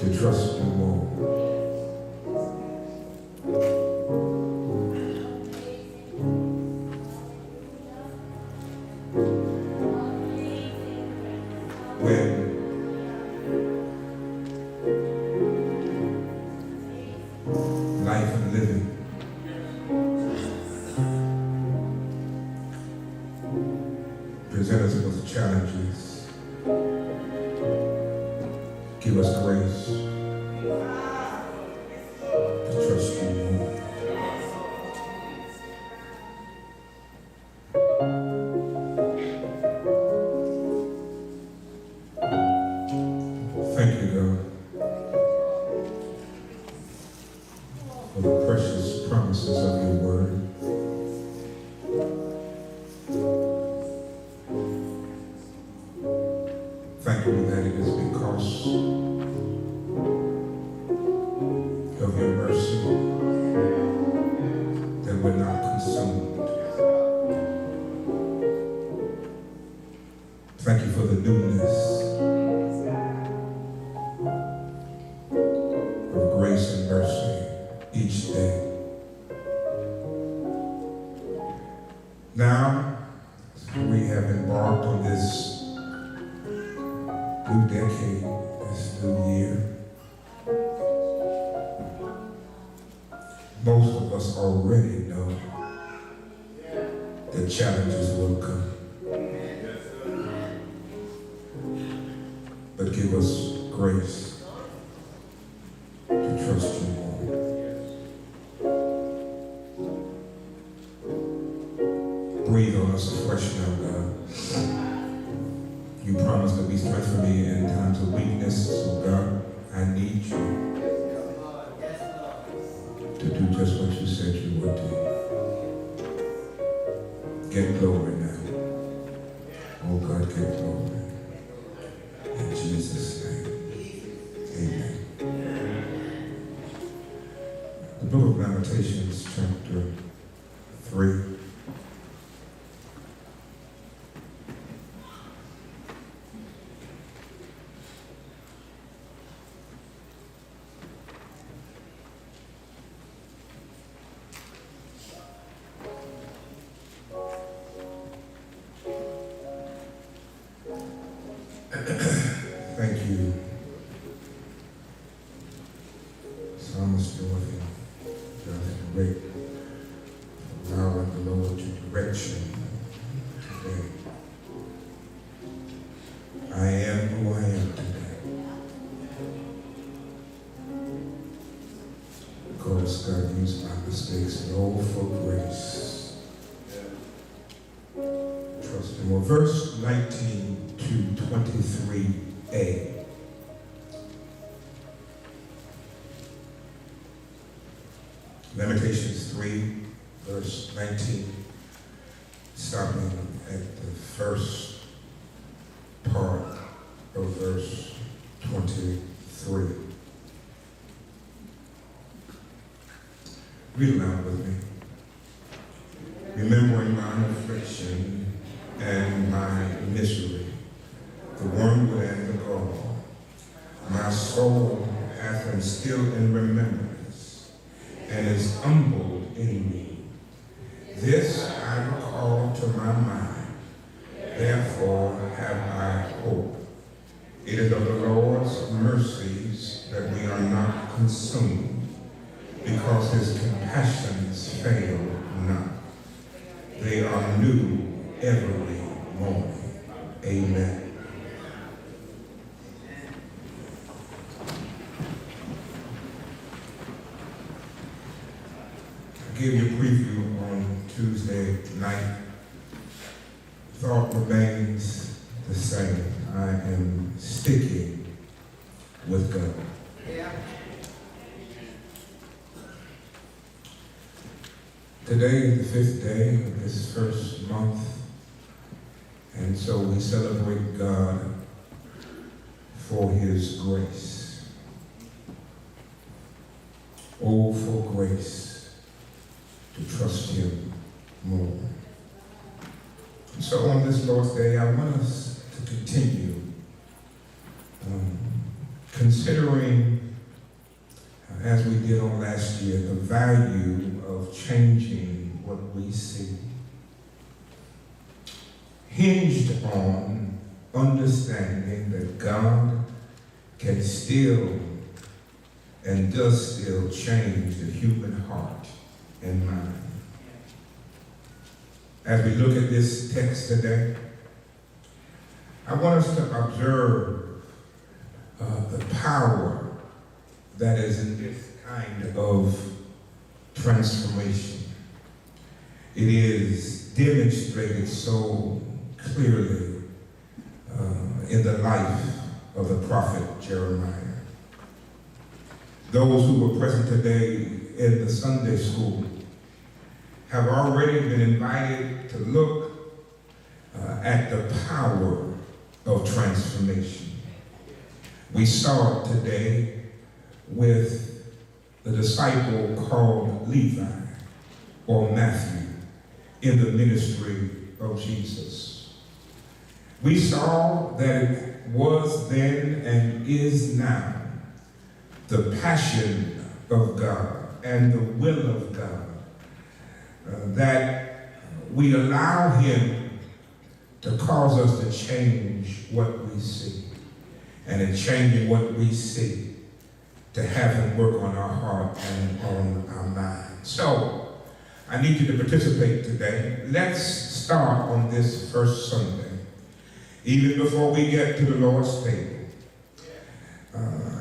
to trust you more. When life and living present us with challenges, give us grace to trust you more. Thank you, God, for the precious promises of your word. Thank you that it is because of your mercy that we're not consumed. Thank you for the newness of grace and mercy each day. Now, we have embarked on this new decade, this new year. Most of us already know that challenges will come. But give us grace to trust you more. Breathe on us afresh now, God. You promised to be strength for me in times of weakness, so God, I need you to do just what you said you would do. Get glory now. Oh God, get glory. In Jesus' name, amen. The book of Lamentations, chapter 3. Thank you, Psalmist Dorothy, Jonathan Rick, for allowing the Lord to direct you today. I am who I am today, because God used my mistakes and all for grace. Trust Him. Well, verse 19 to 23a. Lamentations 3, verse 19, stopping at the first part of verse 23. Read aloud with me. Remembering my affliction and my misery, the wormwood and the gall, my soul hath instilled in remembrance, and is humbled in me. This I recall to my mind, therefore have I hope. It is of the Lord's mercies that we are not consumed, because his compassions fail not. They are new every morning. Amen. Give you a preview on Tuesday night. Thought remains the same. I am sticking with God. Yeah. Today is the 5th day of this first month, and so we celebrate God for his grace. Oh, for grace to trust him more. And so on this Lord's Day, I want us to continue considering, as we did on last year, the value of changing what we see, hinged on understanding that God can still and does still change the human heart and mind. As we look at this text today, I want us to observe the power that is in this kind of transformation. It is demonstrated so clearly in the life of the prophet Jeremiah. Those who were present today in the Sunday school have already been invited to look at the power of transformation. We saw it today with the disciple called Levi or Matthew in the ministry of Jesus. We saw that it was then and is now the passion of God and the will of God that we allow him to cause us to change what we see. And in changing what we see, to have him work on our heart and on our mind. So, I need you to participate today. Let's start on this first Sunday, even before we get to the Lord's table,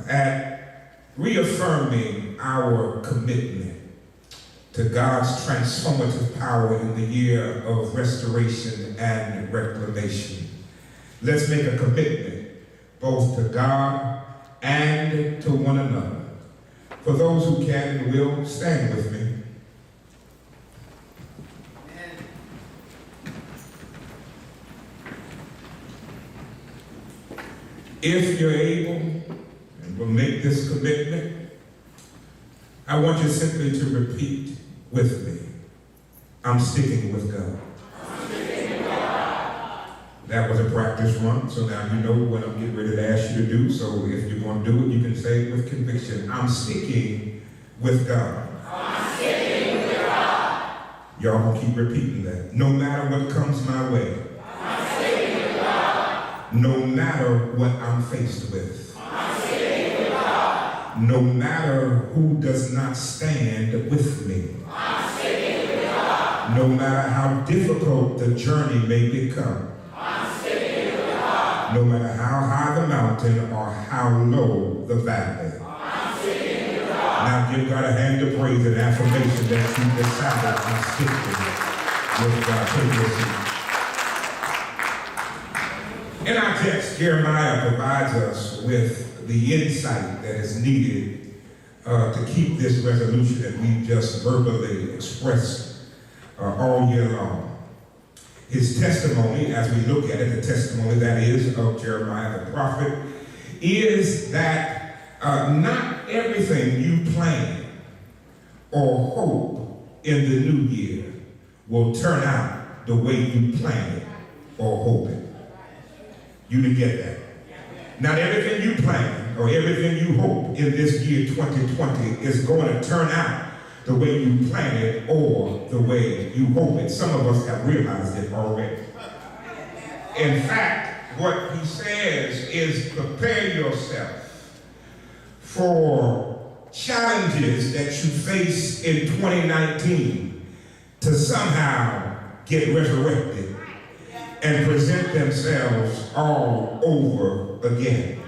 at reaffirming our commitment to God's transformative power in the year of restoration and reclamation. Let's make a commitment both to God and to one another. For those who can and will, stand with me. If you're able and will make this commitment, I want you simply to repeat with me. I'm sticking with God. That was a practice run, so now you know what I'm getting ready to ask you to do. So if you're going to do it, you can say it with conviction. I'm sticking with God. I'm sticking with God. Y'all can keep repeating that. No matter what comes my way. I'm sticking with God. No matter what I'm faced with. I'm sticking with God. No matter who does not stand with me. I'm sticking with God. No matter how difficult the journey may become. No matter how high the mountain or how low the valley. Now give God a hand of praise and affirmation that you decided to stick with God. Take your seat. In our text, Jeremiah provides us with the insight that is needed to keep this resolution that we just verbally expressed all year long. His testimony, as we look at it, the testimony that is of Jeremiah the prophet, is that not everything you plan or hope in the new year will turn out the way you plan it or hope it. You didn't get that. Not everything you plan or everything you hope in this year 2020 is going to turn out the way you plan it or the way you hope it. Some of us have realized it already. In fact, what he says is prepare yourself for challenges that you face in 2019 to somehow get resurrected and present themselves all over again.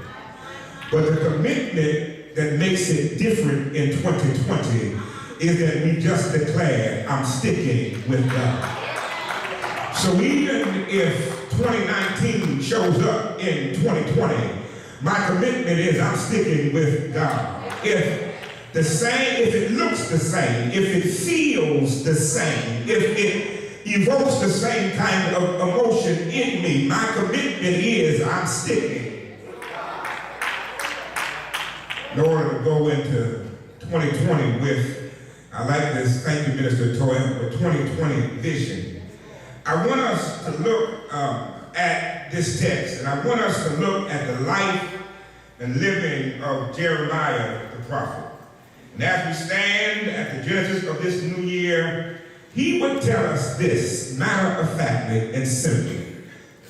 But the commitment that makes it different in 2020 is that we just declared, I'm sticking with God. So even if 2019 shows up in 2020, my commitment is I'm sticking with God. If it looks the same, if it feels the same, if it evokes the same kind of emotion in me, my commitment is I'm sticking. In order to go into 2020 with, I like this, thank you, Minister Toya, for 2020 vision. I want us to look at this text, and I want us to look at the life and living of Jeremiah the prophet. And as we stand at the genesis of this new year, he would tell us this, matter-of-factly and simply,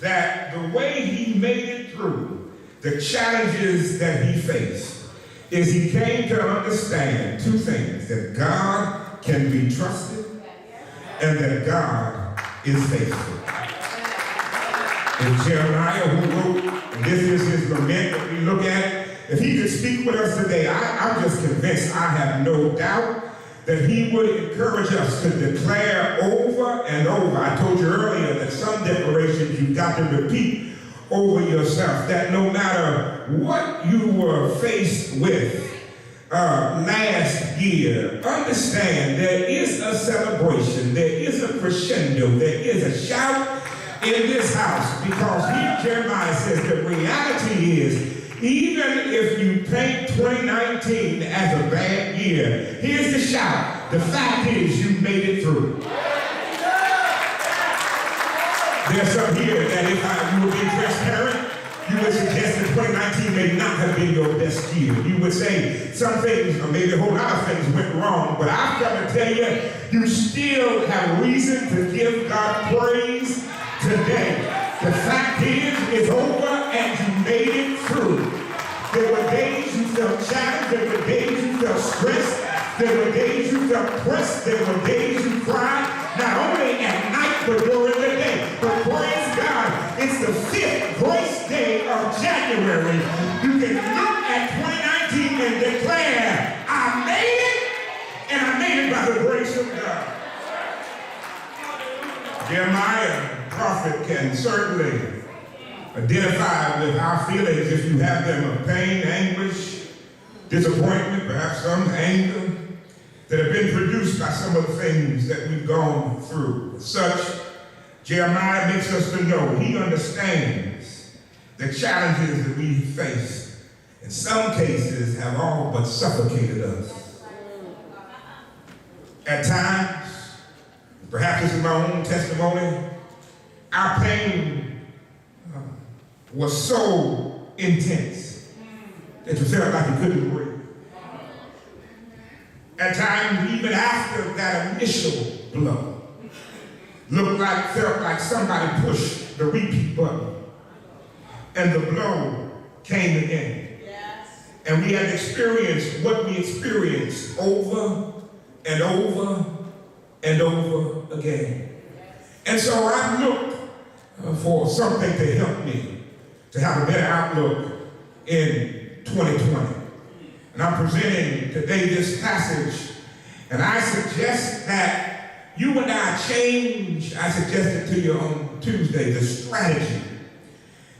that the way he made it through the challenges that he faced is he came to understand two things, that God can be trusted and that God is faithful. And Jeremiah, who wrote, and this is his lament that we look at, if he could speak with us today, I'm just convinced, I have no doubt, that he would encourage us to declare over and over. I told you earlier that some declarations you've got to repeat over yourself, that no matter what you were faced with last year, understand there is a celebration, there is a crescendo, there is a shout in this house, because here Jeremiah says the reality is, even if you paint 2019 as a bad year, here's the shout. The fact is you made it through. There's some here that if you were being transparent, you would suggest that 2019 may not have been your best year. You would say some things, or maybe a whole lot of things went wrong, but I've got to tell you, you still have reason to give God praise today. The fact is, it's over and you made it through. There were days you felt challenged, there were days you felt stressed, there were days you felt pressed, there were days you cried, not only at night but during the day. But praise God, it's the 5th grace day of January. You can look at 2019 and declare, I made it, and I made it by the grace of God. Jeremiah, prophet, can certainly identify with our feelings, if you have them, of pain, anguish, disappointment, perhaps some anger, that have been produced by some of the things that we've gone through. As such, Jeremiah makes us to know he understands the challenges that we face, in some cases, have all but suffocated us. At times, perhaps this is my own testimony, our pain was so intense that you felt like you couldn't breathe. At times, even after that initial blow, felt like somebody pushed the repeat button, and the blow came again. Yes. And we had experienced what we experienced over and over and over again. And so I looked for something to help me to have a better outlook in 2020. And I'm presenting today this passage, and I suggest that you and I change, I suggested to you on Tuesday, the strategy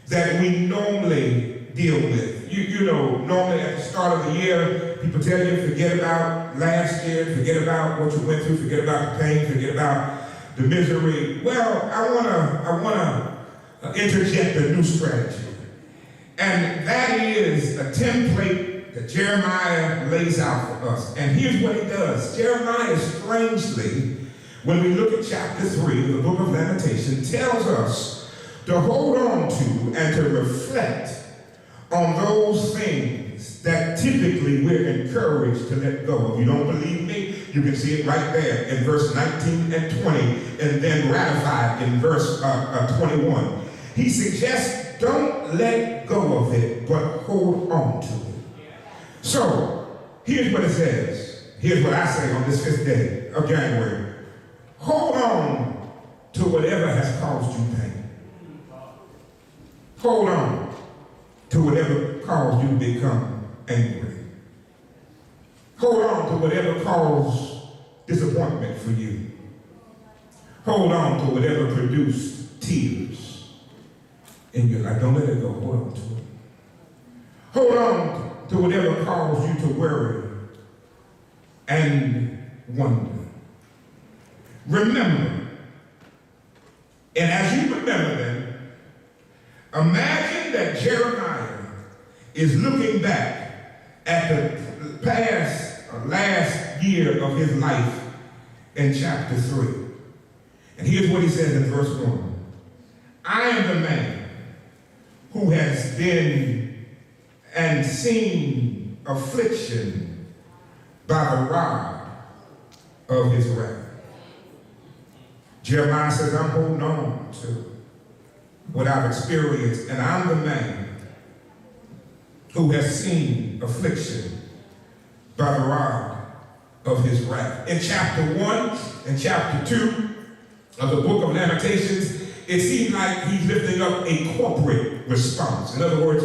that we normally deal with. You know, normally at the start of the year, people tell you, forget about last year, forget about what you went through, forget about the pain, forget about the misery. Well, I wanna interject a new strategy. And that is a template that Jeremiah lays out for us. And here's what he does. Jeremiah, strangely, when we look at chapter 3 of the book of Lamentation, tells us to hold on to and to reflect on those things that typically we're encouraged to let go of. You don't believe me? You can see it right there in verse 19 and 20, and then ratified in verse 21. He suggests, don't let go of it, but hold on to it. So, here's what it says. Here's what I say on this 5th day of January. Hold on to whatever has caused you pain. Hold on to whatever caused you to become angry. Hold on to whatever caused disappointment for you. Hold on to whatever produced tears in your life. Don't let it go. Hold on to it. Hold on to whatever caused you to worry and wonder. Remember, and as you remember them, imagine that Jeremiah is looking back at the past or last year of his life in chapter 3. And here's what he says in verse 1. I am the man who has and seen affliction by the rod of his wrath. Jeremiah says, I'm holding on to what I've experienced, and I'm the man who has seen affliction by the rod of his wrath. In chapter 1 and chapter 2 of the book of Lamentations, it seems like he's lifting up a corporate response. In other words,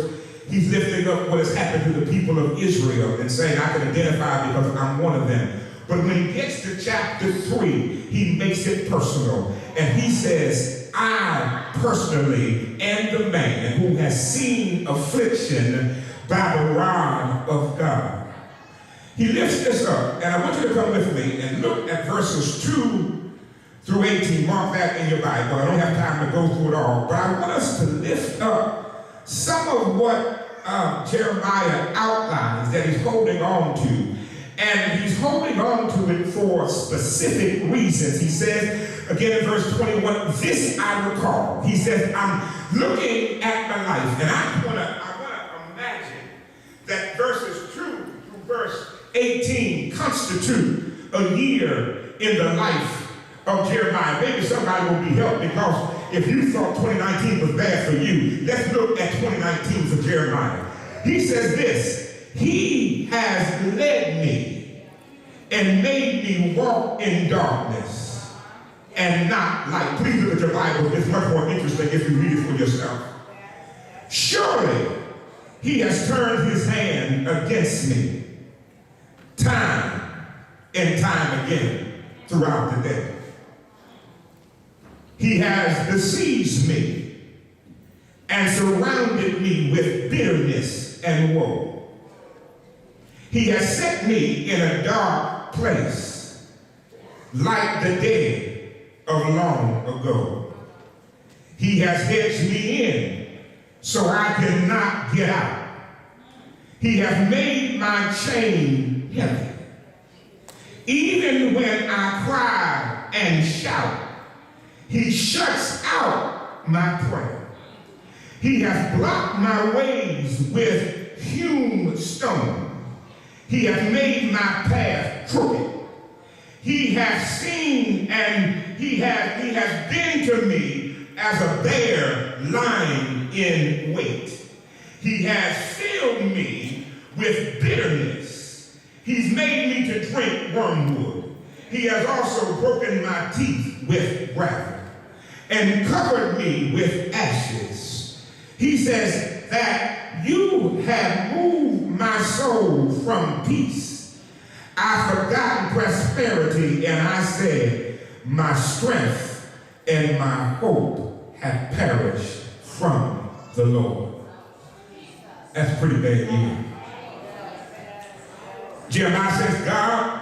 he's lifting up what has happened to the people of Israel and saying, I can identify because I'm one of them. But when he gets to chapter 3, he makes it personal. And he says, I personally am the man who has seen affliction by the rod of God. He lifts this up, and I want you to come with me and look at verses 2 through 18. Mark that in your Bible. I don't have time to go through it all, but I want us to lift up some of what Jeremiah outlines that he's holding on to. And he's holding on to it for specific reasons. He says, again in verse 21, this I recall. He says, I'm looking at my life, and I want to imagine that verses 2 through verse 18 constitute a year in the life of Jeremiah. Maybe somebody will be helped, because if you thought 2019 was bad for you, let's look at 2019 for Jeremiah. He says this, he has led me and made me walk in darkness and not light. Please look at your Bible. It's much more interesting if you read it for yourself. Surely he has turned his hand against me time and time again throughout the day. He has besieged me and surrounded me with bitterness and woe. He has set me in a dark place, like the dead of long ago. He has hedged me in so I cannot get out. He has made my chain heavy. Even when I cry and shout, he shuts out my prayer. He has blocked my ways with hewn stone. He has made my path crooked. He has seen and he has been to me as a bear lying in wait. He has filled me with bitterness. He's made me to drink wormwood. He has also broken my teeth with gravel and covered me with ashes. He says that you have moved my soul from peace. I've forgotten prosperity, and I said, my strength and my hope have perished from the Lord. That's pretty bad news. Jeremiah says, God,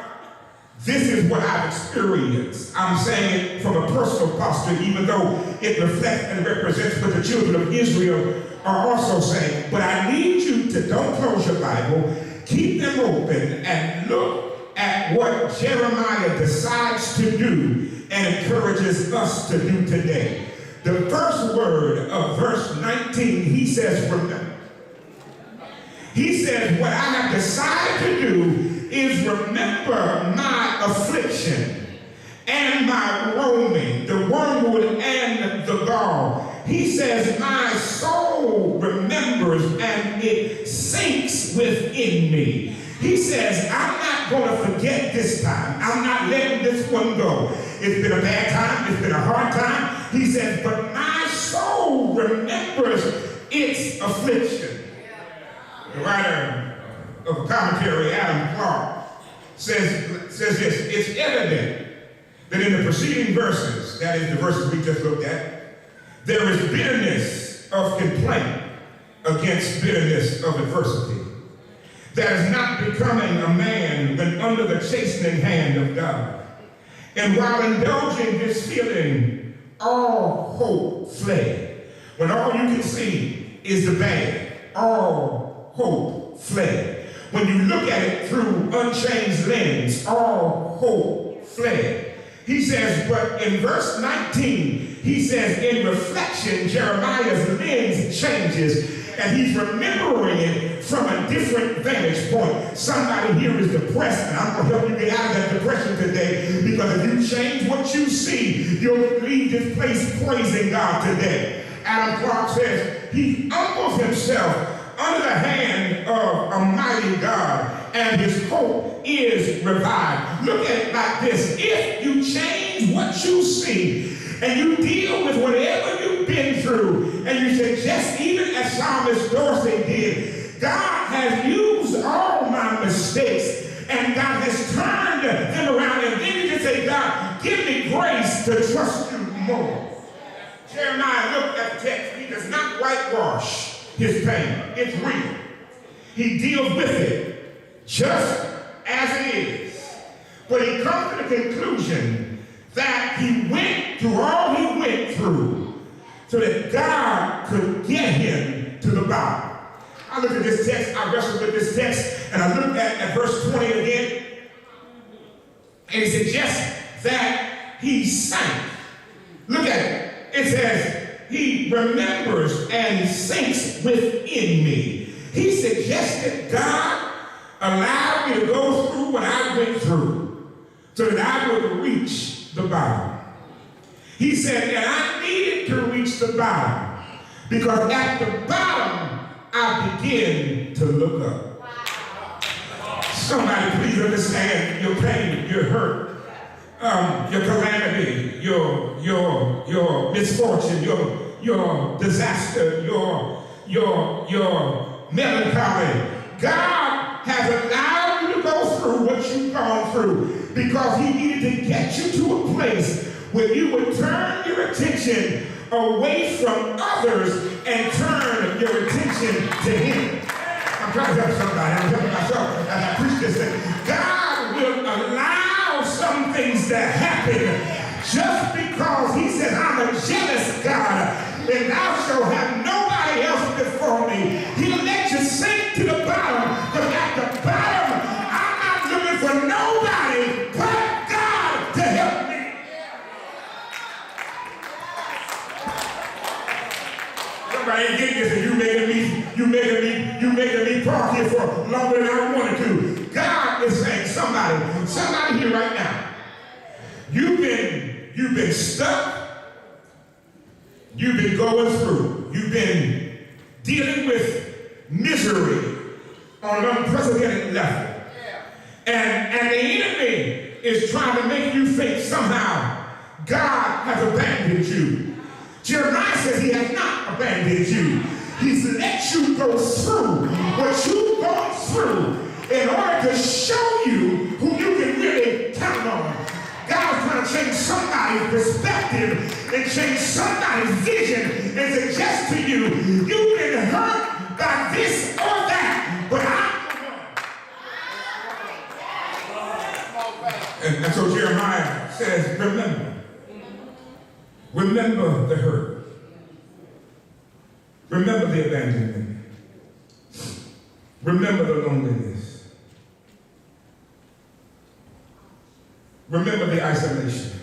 this is what I've experienced. I'm saying it from a personal posture, even though it reflects and represents what the children of Israel are also saying. But I need you to, don't close your Bible, keep them open and look at what Jeremiah decides to do and encourages us to do today. The first word of verse 19, he says, remember. He says, what I have decided to do is remember my affliction and my roaming, the wormwood and the gall. He says, my soul remembers and it sinks within me. He says, I'm not going to forget this time. I'm not letting this one go. It's been a bad time. It's been a hard time. He says, but my soul remembers its affliction. The writer of a commentary, Adam Clark, says this, it's evident that in the preceding verses, that is the verses we just looked at, there is bitterness of complaint against bitterness of adversity. That is not becoming a man when under the chastening hand of God. And while indulging this feeling, all hope fled. When all you can see is the bad, all hope fled. When you look at it through unchanged lens, all hope fled. He says, but in verse 19, he says, in reflection, Jeremiah's lens changes, and he's remembering it from a different vantage point. Somebody here is depressed, and I'm going to help you get out of that depression today, because if you change what you see, you'll leave this place praising God today. Adam Clark says he humbles himself under the hand of a mighty God, and his hope is revived. Look at it like this. If you change what you see and you deal with whatever you've been through, and you suggest, even as Psalmist Dorsey did, God has used all my mistakes and God has turned them around, and then you can say, God, give me grace to trust you more. Jeremiah looked at the text. He does not whitewash his pain. It's real. He deals with it just as it is. But he comes to the conclusion that he went through all he went through so that God could get him to the bottom. I look at this text, I wrestled with this text, and I looked at verse 20 again, and it suggests that he sank. Look at it. It says, he remembers and sinks within me. He suggested God allowed me to go through what I went through so that I would reach the bottom. He said that I needed to reach the bottom because at the bottom I begin to look up. Wow. Somebody please understand your pain, your hurt, your calamity, your misfortune, your disaster, your melancholy. God has allowed you to go through what you've gone through because he needed to get you to a place where you would turn your attention away from others and turn your attention to him. I'm trying to help somebody. I'm helping myself as I preach this thing. God will allow some things to happen just because he says, I'm a jealous God, and thou shalt have nobody else before me. He'll let you sink to the bottom, because at the bottom, I'm not looking for nobody but God to help me. Somebody ain't getting this, and you making me park here for longer than I wanted to. God is saying, somebody here right now, you've been stuck. You've been going through. You've been dealing with misery on an unprecedented level. And the enemy is trying to make you think somehow God has abandoned you. Jeremiah says he has not abandoned you. He's let you go through what you've gone through in order to show you who you can really count on. God's trying to change somebody's perspective and change somebody's vision and suggest to you, you've been hurt by this or that, but I'm and so Jeremiah says, remember the hurt. Remember the abandonment. Remember the loneliness. Remember the isolation.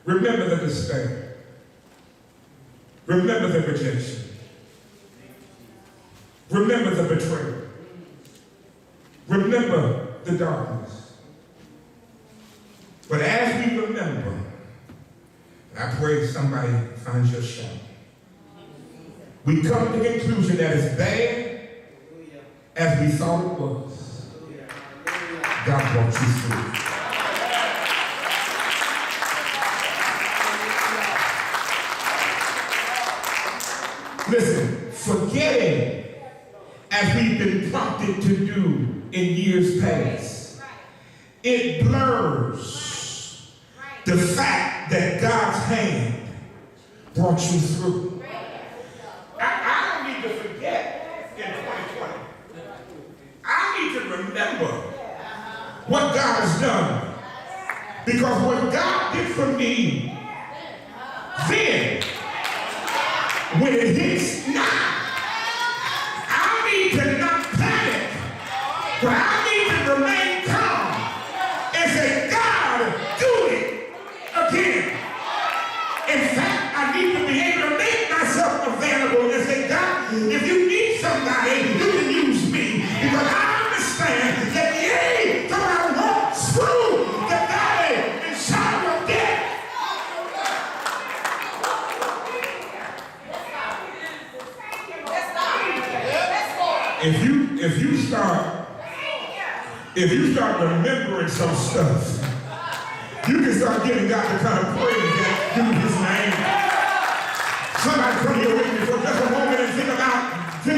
Remember the despair. Remember the rejection. Remember the betrayal. Remember the darkness. But as we remember, I pray somebody finds your shout. We come to the conclusion that as bad as we thought it was, God brought you through. Listen, forgetting, as we've been prompted to do in years past, it blurs the fact that God's hand brought you through. I don't need to forget in 2020. I need to remember what God has done. Because what God did for me then, when it hits now, I need to not panic, but I need to remain calm and say, God, do it again. In fact, I need to be able to make myself available and say, if you start remembering some stuff, you can start giving God the kind of praise that due his name. Somebody come here with me for just a moment and think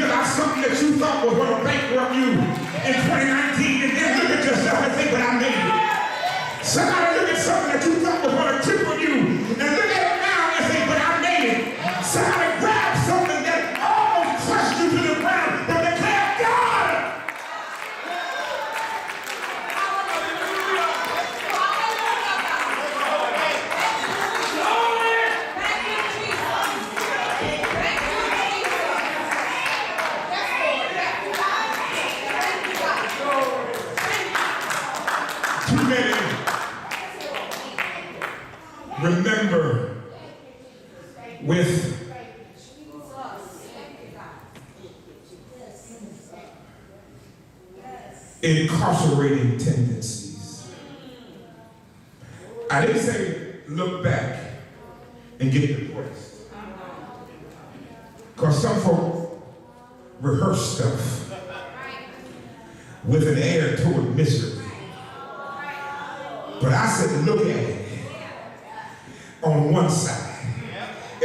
about something that you thought was going to bankrupt you in 2019, and then look at yourself and think, but I made it. Somebody look at something that you thought was going to cripple you, and look at it now and say, but I made it. Somebody grab something that almost crushed you to the ground, but declare God. Too many remember with incarcerating tendencies. I didn't say look back and get depressed. Because some folk rehearse stuff with an air toward misery. But I said look at it on one side,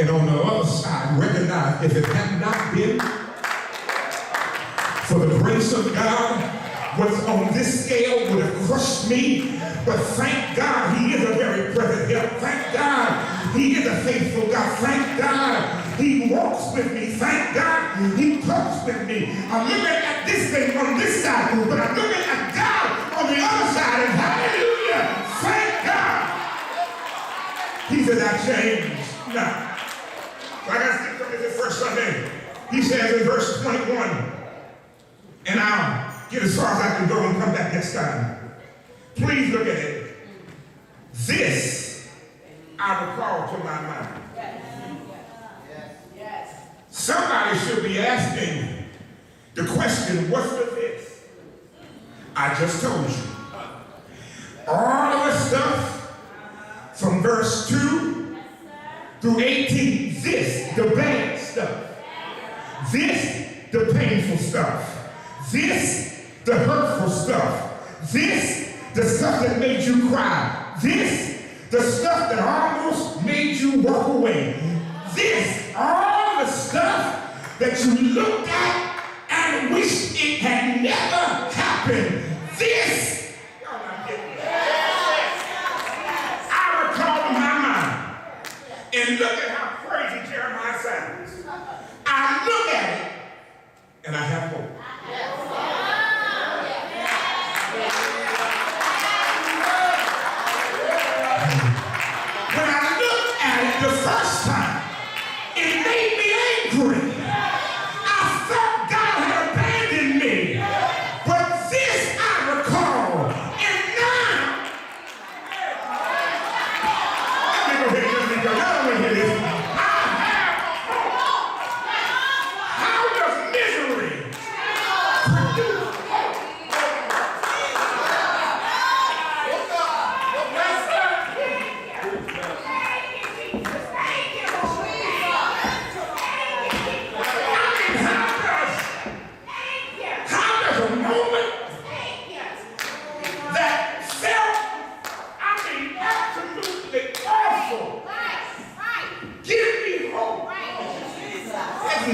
and on the other side recognize if it had not been for the grace of God, what's on this scale would have crushed me. But thank God he is a very present help. Thank God he is a faithful God. Thank God he walks with me. Thank God he talks with me. I'm looking at this thing on this side, but I'm looking at God on the other side, and hallelujah, thank God. He said, I changed. Now, so I got to stick something this first Sunday. He says in verse 21, and I'll get as far as I can go and come back next time. Please look at it. This I recall to my mind. Somebody should be asking the question, what's with this? I just told you. All of the stuff from verse 2 through 18, this, the bad stuff. This, the painful stuff. This, the hurtful stuff. This, the stuff that made you cry. This, the stuff that almost made you walk away. This, all the stuff that you looked at and wished it had never happened. This, y'all not getting it. I recall in my mind, and look at how crazy Jeremiah sounds. I look at it, and I have hope. When I looked at it the first time, it made me angry. I thought God had abandoned me. But this I recall. And now, let me go ahead and let me go. Y'all don't want to hear this. I have hope. How does misery produce hope?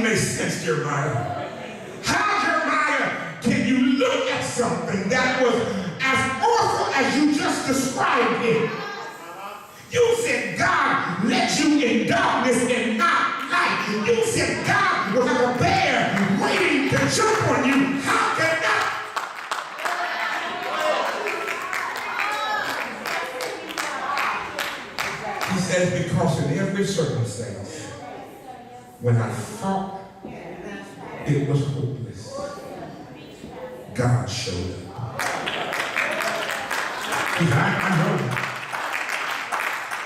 Makes sense, Jeremiah. How, Jeremiah, can you look at something that was as awful as you just described it? You said God let you in darkness and not light. You said God was like a bear waiting to jump on you. How can that? He says, because in every circumstance, when I thought it was hopeless, God showed up.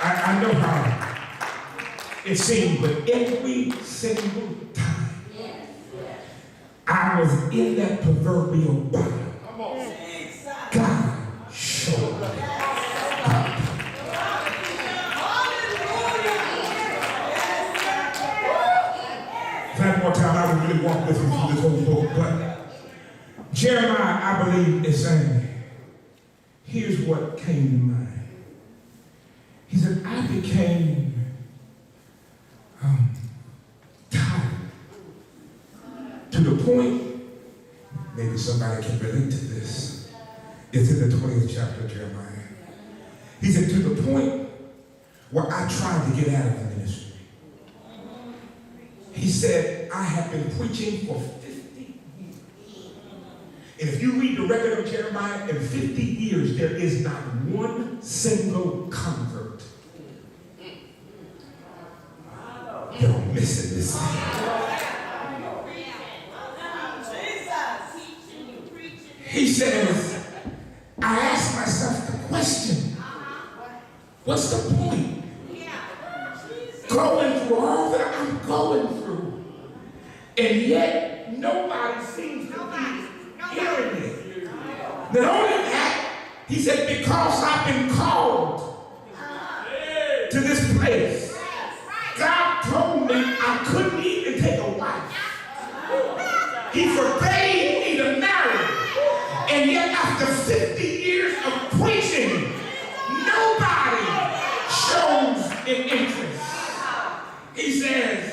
I know how it seemed, but every single time I was in that proverbial battle, God showed up. One more time, I would really walk with you through this whole book, Jeremiah, I believe, is saying, here's what came to mind. He said, I became tired to the point, maybe somebody can relate to this. It's in the 20th chapter of Jeremiah. He said, to the point where I tried to get out of the ministry. He said, I have been preaching for 50 years. And if you read the record of Jeremiah, in 50 years, there is not one single convert. Y'all missing this thing. He says, I asked myself the question, what's the point? Going through all that I'm going through, and yet nobody seems to be hearing it. Not only that, he said, because I've been called to this place. God told me I couldn't even take a wife. He forbade me to marry. And yet after 50 years of preaching, nobody shows an interest. He says,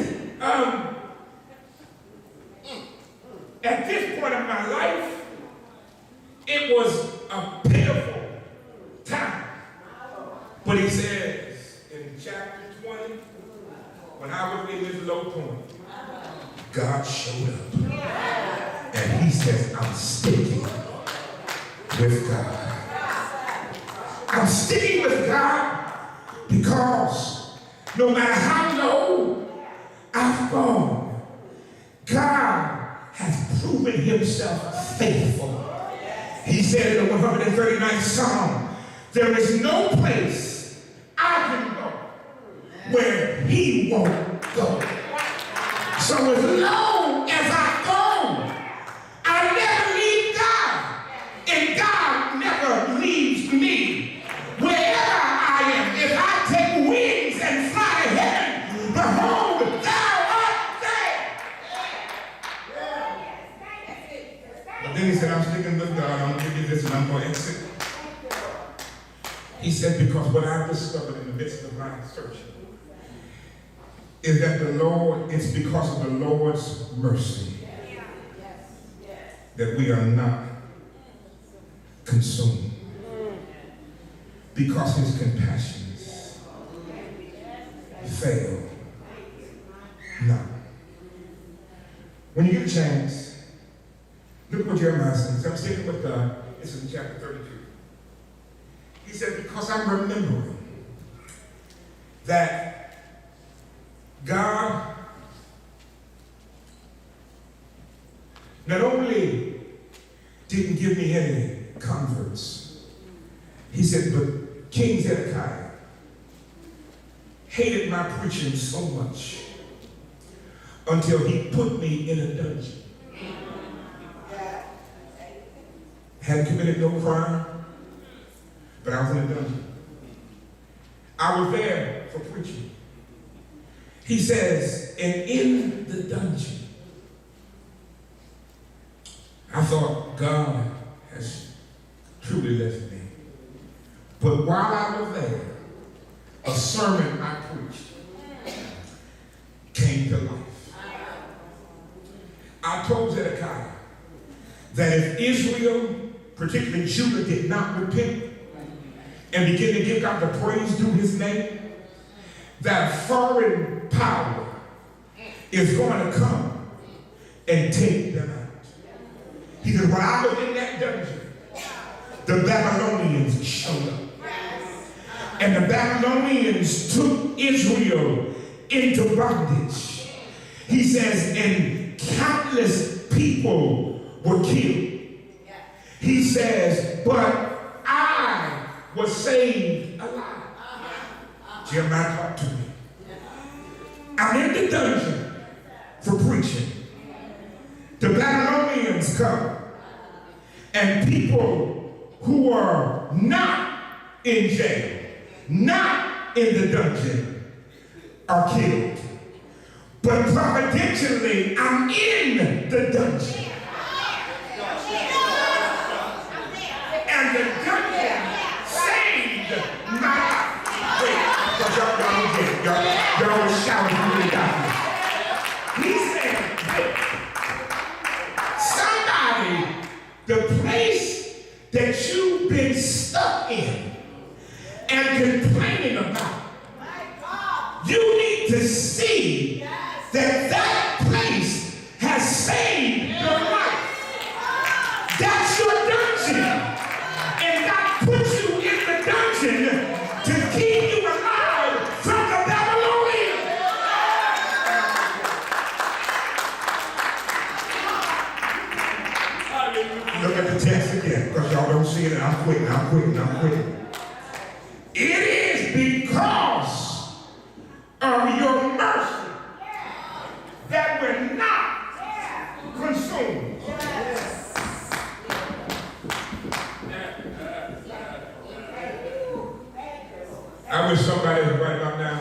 at this point in my life, it was a pitiful time. But he says in chapter 20, when I was in this low point, God showed up. And he says, I'm sticking with God. I'm sticking with God because no matter how low I've gone, God has proven himself faithful. He said in the 139th Psalm, there is no place I can go where he won't go. So as long as I go, I never leave God, and God never leaves me. Wherever I am, if I take wings and fly to heaven, behold, thou art there. But then he said, I'm sticking with God. I'm going to give you this and I'm going to exit. He said, because what I've discovered in the midst of my searching is that the Lord, it's because of the Lord's mercy that we are not consumed. Because his compassions fail not. When you get a chance, look what Jeremiah says. I'm sticking with it's in chapter 32. He said, because I'm remembering that God not only didn't give me any converts, he said, but King Zedekiah hated my preaching so much until he put me in a dungeon. Hadn't committed no crime, but I was in a dungeon. I was there for preaching. He says, and in the dungeon, I thought God has truly left me. But while I was there, a sermon I preached came to life. I told Zedekiah that if Israel, particularly Judah, did not repent and begin to give God the praise due his name, that foreign power is going to come and take them out. He said, when I was in that dungeon, the Babylonians showed up. And the Babylonians took Israel into bondage. He says, and countless people were killed. He says, but I was saved alive. Jeremiah talked to me. I'm in the dungeon for preaching. The Babylonians come, and people who are not in jail, not in the dungeon, are killed. But providentially, I'm in the dungeon. the place that you've been stuck in and complaining about, you need to see that that place has saved your life. That's your dungeon. And God put you in the dungeon to keep you alive from the Babylonians. Look at the text again, because y'all don't see it, and I'm quitting. It is because of your mercy that we're not consumed. I wish somebody right about now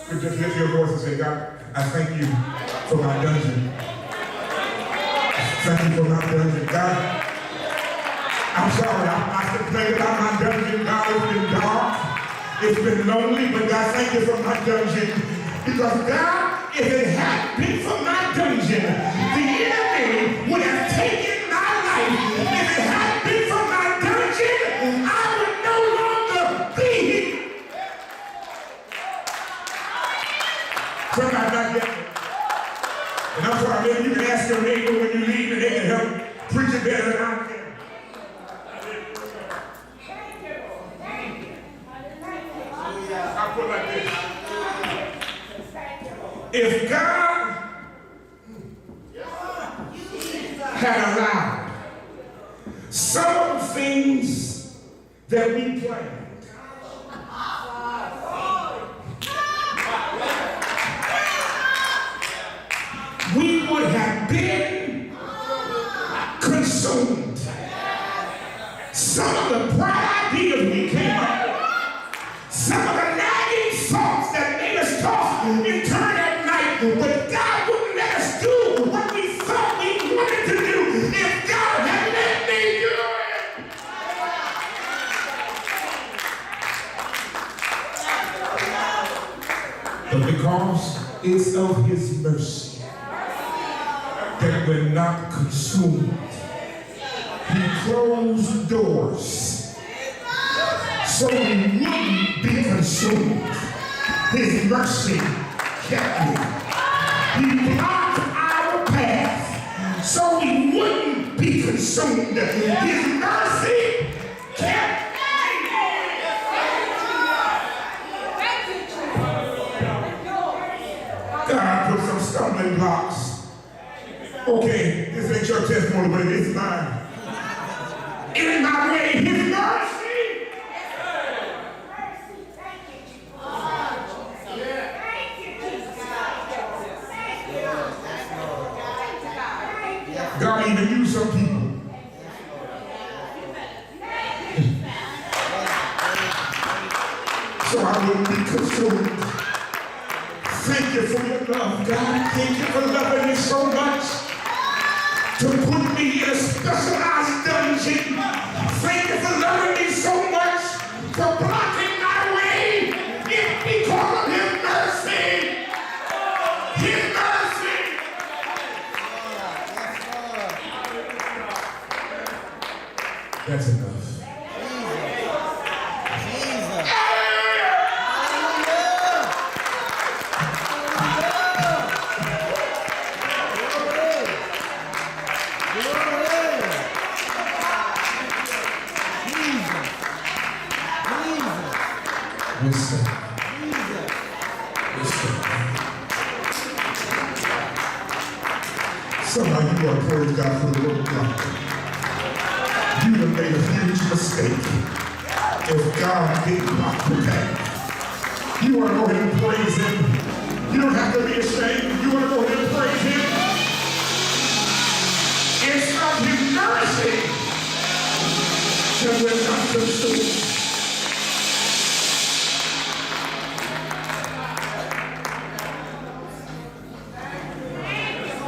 could just lift your voice and say, God, I thank you for my dungeon. Thank you for my dungeon. God, I'm sorry, I complained about my dungeon. God, it's been dark. It's been lonely, but God, thank you for my dungeon. Because God, if it hadn't been for my dungeon, the enemy would have taken my life. If it hadn't been for my dungeon, I would no longer be here. Somebody not yet. And I'm sorry, maybe you can ask your neighbor when you leave and they can help preach it better than I can. I'll put it like this. If God had allowed some of the things that we planned, we would have been consumed. Some of the bright ideas we came up with, some of the nagging thoughts that made us toss and turn at night, but God wouldn't let us do what we thought we wanted to do if God had let me do it. But because it's of His mercy that we're not consumed, He closed doors so we wouldn't be consumed. His mercy kept me. He blocked our path so we wouldn't be consumed. His mercy kept me. God put some stumbling blocks. Okay, this ain't your testimony, but it is mine. In my way, His mercy. God even used some people. So I wouldn't be consumed. Thank you for your love, God. Thank you for loving me so much to put me in a specialized dungeon. Thank you for loving me so much for blocking my way. It's because of His mercy. His mercy. That's enough. Listen. Somehow you are praise God for the word of God. You have made a huge mistake. If God did not protect, you want to go ahead and praise Him. You don't have to be ashamed. You want to go ahead and praise Him. It's of His mercy that we're not consumed.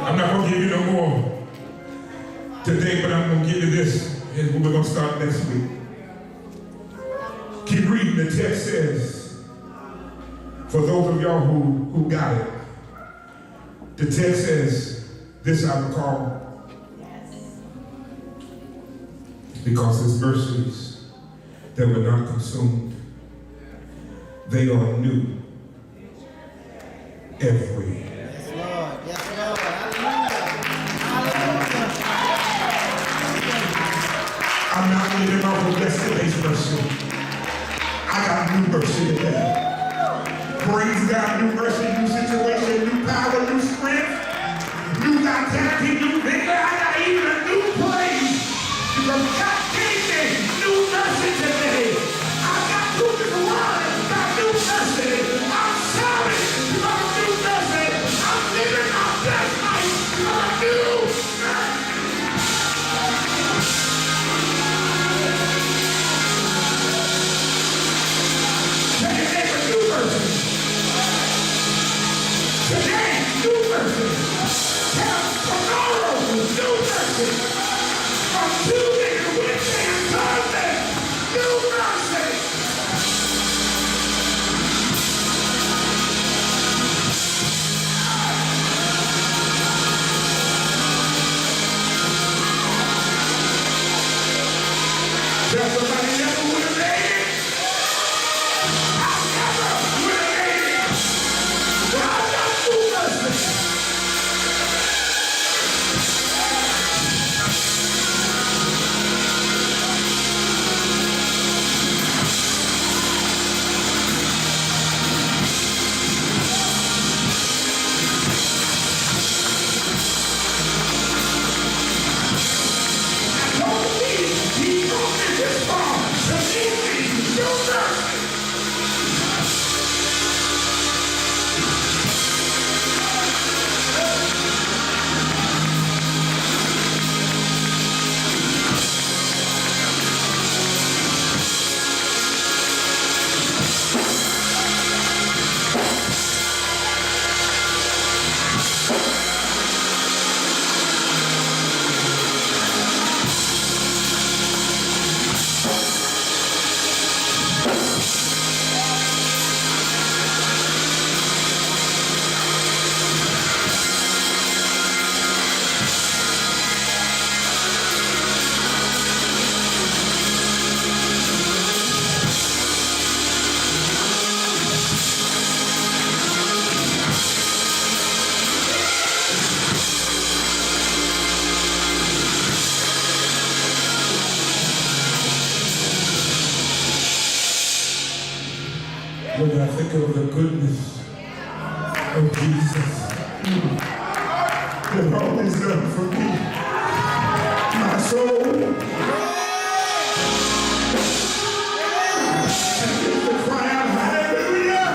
I'm not going to give you no more today, but I'm going to give you this, and we're going to start next week. Keep reading. The text says, for those of y'all who got it, the text says, this I recall. because his mercies that were not consumed, they are new every. Yes, Lord. Yes, Lord. Hallelujah. Hallelujah. I'm not living off of yesterday's mercy. I got new mercy today. Praise God, new mercy, new situation, new power, new strength, new vitality, new vigor. I got even a new praise because God gave me new mercy today. I got through this world, got new mercy. I'm sorry because of new mercy. I'm living my best life because of new mercy. Today, new mercy. Today, new mercy. Tomorrow, new mercy. From Tuesday to Wednesday and Thursday, new mercy. Tell somebody never would have made it. I never would have made it. But I got new mercy. When I think of the goodness of Jesus, that all he's done for me, my soul, begins to cry out, hallelujah!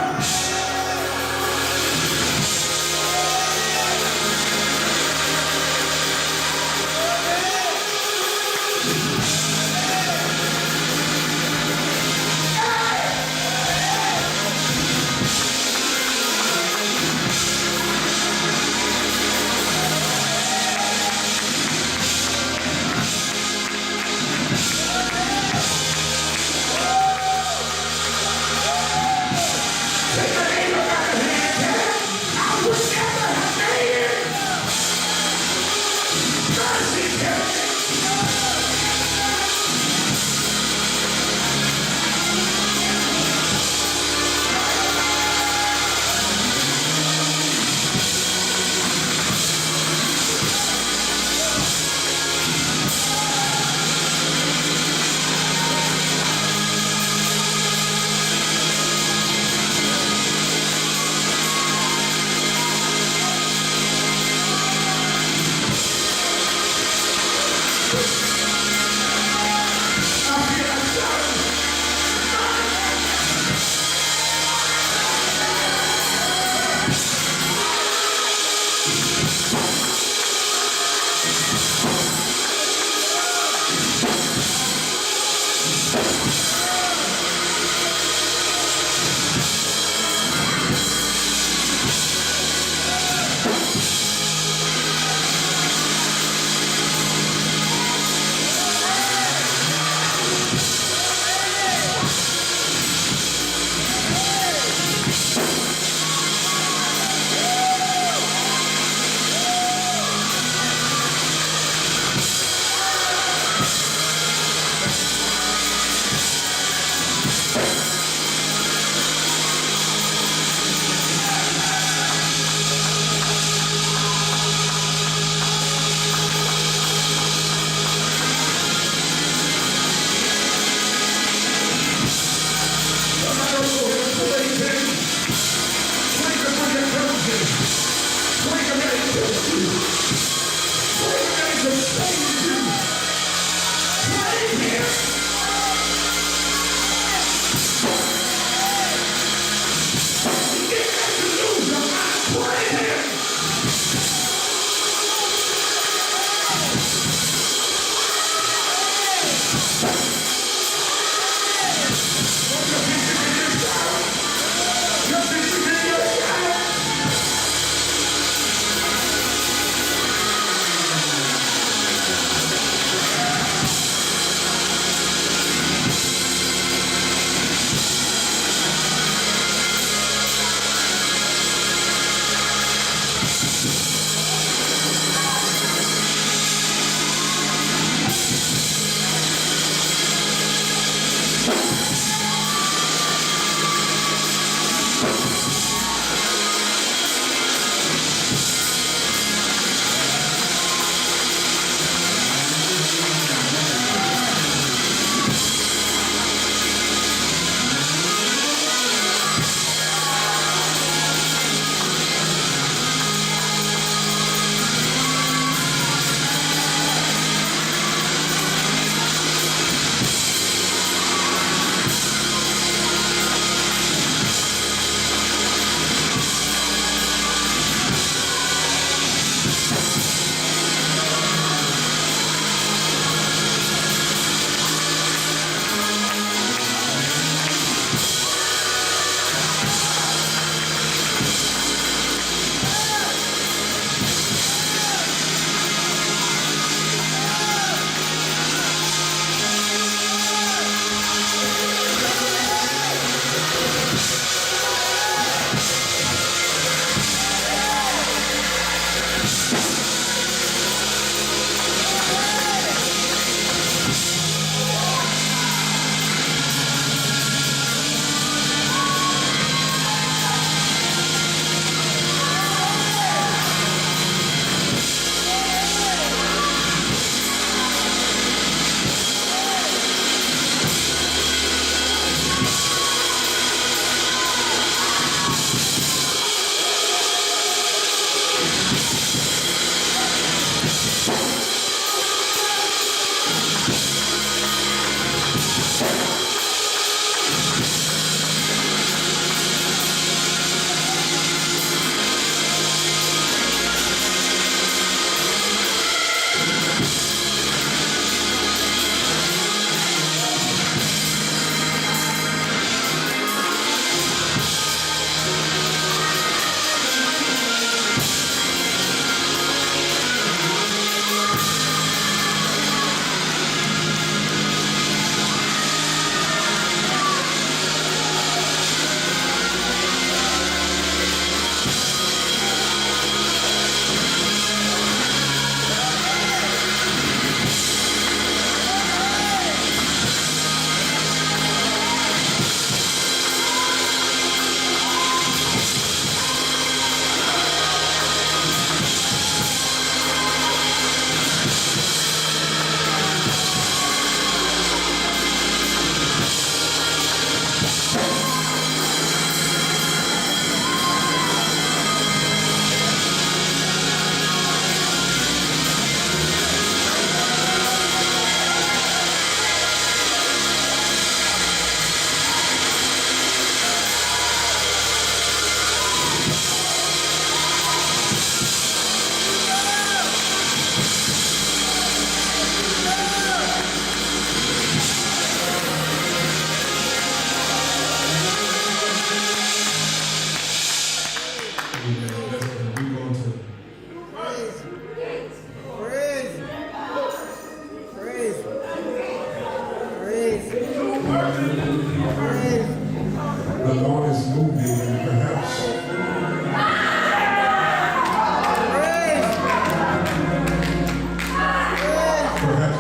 The Lord is moving, and perhaps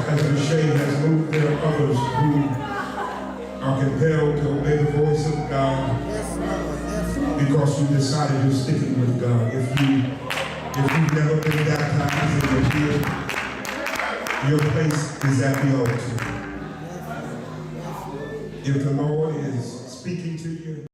as the shade has moved, there are others who are compelled to obey the voice of God because you decided you're sticking with God. If you've never been baptized and you're here, your place is at the altar. If the Lord is speaking to you,